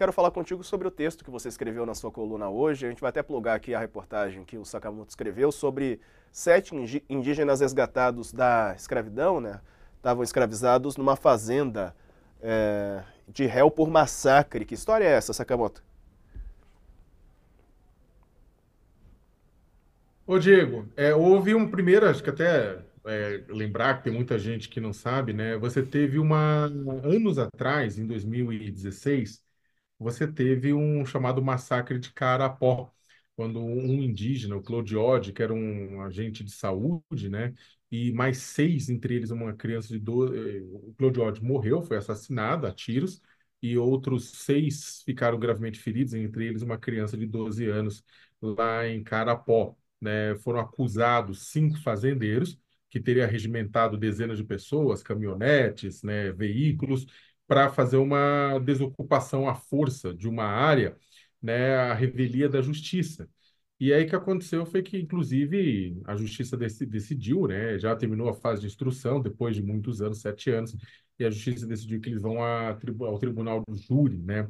quero falar contigo sobre o texto que você escreveu na sua coluna hoje. A gente vai até plugar aqui a reportagem que o Sakamoto escreveu sobre 7 indígenas resgatados da escravidão, né? Estavam escravizados numa fazenda de réu por massacre. Que história é essa, Sakamoto? Ô Diego, houve um primeiro, acho que até lembrar que tem muita gente que não sabe, né? Você teve anos atrás, em 2016, você teve um chamado massacre de Carapó, quando um indígena, o Claude, que era um agente de saúde, né? E mais 6, entre eles uma criança de 12, o Claude morreu, foi assassinado a tiros, e outros 6 ficaram gravemente feridos, entre eles uma criança de 12 anos lá em Carapó, né? Foram acusados 5 fazendeiros que teriam regimentado dezenas de pessoas, caminhonetes, né, veículos, para fazer uma desocupação à força de uma área, né, a revelia da justiça. E aí o que aconteceu foi que, inclusive, a justiça decidiu, né, já terminou a fase de instrução, depois de muitos anos, 7 anos, e a justiça decidiu que eles vão ao tribunal do júri, né,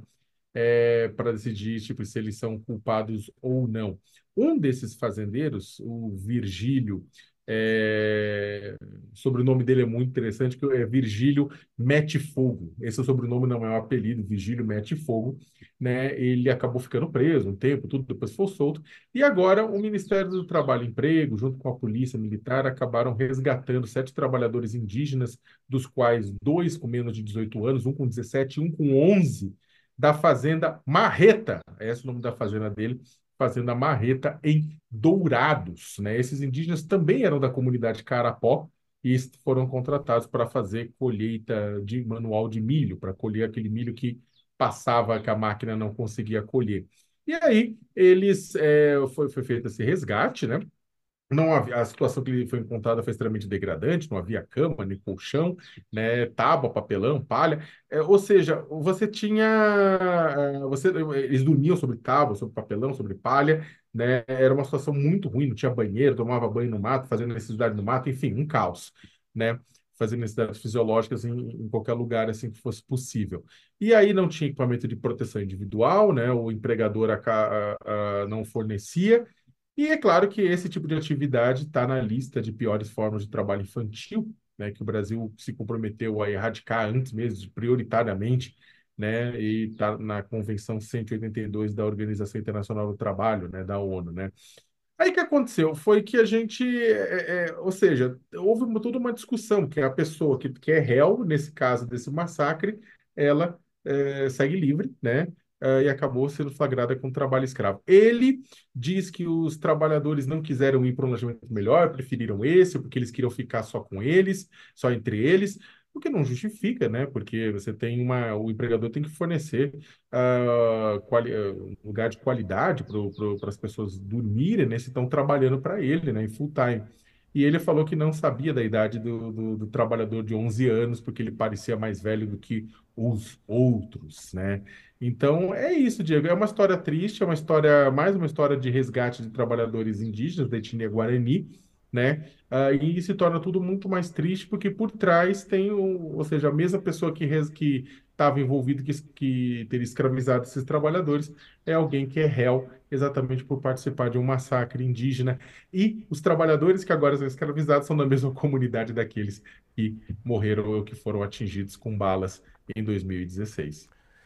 para decidir tipo, se eles são culpados ou não. Um desses fazendeiros, o Virgílio, o sobrenome dele é muito interessante, que é Virgílio Mete Fogo. Esse sobrenome não é um apelido, Virgílio Mete Fogo, né? Ele acabou ficando preso um tempo, tudo depois foi solto. E agora o Ministério do Trabalho e Emprego, junto com a Polícia Militar, acabaram resgatando 7 trabalhadores indígenas, dos quais 2 com menos de 18 anos, um com 17 e um com 11, da Fazenda Marreta. Esse é o nome da fazenda dele, Fazenda Marreta, em Dourados, né? Esses indígenas também eram da comunidade Carapó e foram contratados para fazer colheita de manual de milho, para colher aquele milho que passava, que a máquina não conseguia colher. E aí foi feito esse resgate, né? Não havia, a situação que ele foi encontrada foi extremamente degradante, não havia cama, nem colchão, né, tábua, papelão, palha. Ou seja, você tinha, eles dormiam sobre tábua, sobre papelão, sobre palha, né? Era uma situação muito ruim, não tinha banheiro, tomava banho no mato, fazendo necessidade no mato, enfim, um caos, né? Fazendo necessidades fisiológicas em qualquer lugar assim que fosse possível. E aí não tinha equipamento de proteção individual, né? O empregador não fornecia. E é claro que esse tipo de atividade está na lista de piores formas de trabalho infantil, né, que o Brasil se comprometeu a erradicar antes mesmo, prioritariamente, né, e está na Convenção 182 da Organização Internacional do Trabalho, né, da ONU, né. Aí o que aconteceu foi que a gente, ou seja, houve toda uma discussão que a pessoa que é réu, nesse caso desse massacre, ela segue livre, né? E acabou sendo flagrada com trabalho escravo. Ele diz que os trabalhadores não quiseram ir para um alojamento melhor, preferiram esse, porque eles queriam ficar só com eles, só entre eles, o que não justifica, né? Porque você tem o empregador tem que fornecer um lugar de qualidade para as pessoas dormirem, né? Se estão trabalhando para ele, né? Em full time. E ele falou que não sabia da idade do trabalhador de 11 anos, porque ele parecia mais velho do que os outros, né? Então, é isso, Diego. É uma história triste, é uma história, mais uma história de resgate de trabalhadores indígenas da etnia Guarani, né? E se torna tudo muito mais triste, porque por trás tem, ou seja, a mesma pessoa que estava envolvido, que teria escravizado esses trabalhadores, é alguém que é réu exatamente por participar de um massacre indígena. E os trabalhadores que agora são escravizados são da mesma comunidade daqueles que morreram ou que foram atingidos com balas em 2016.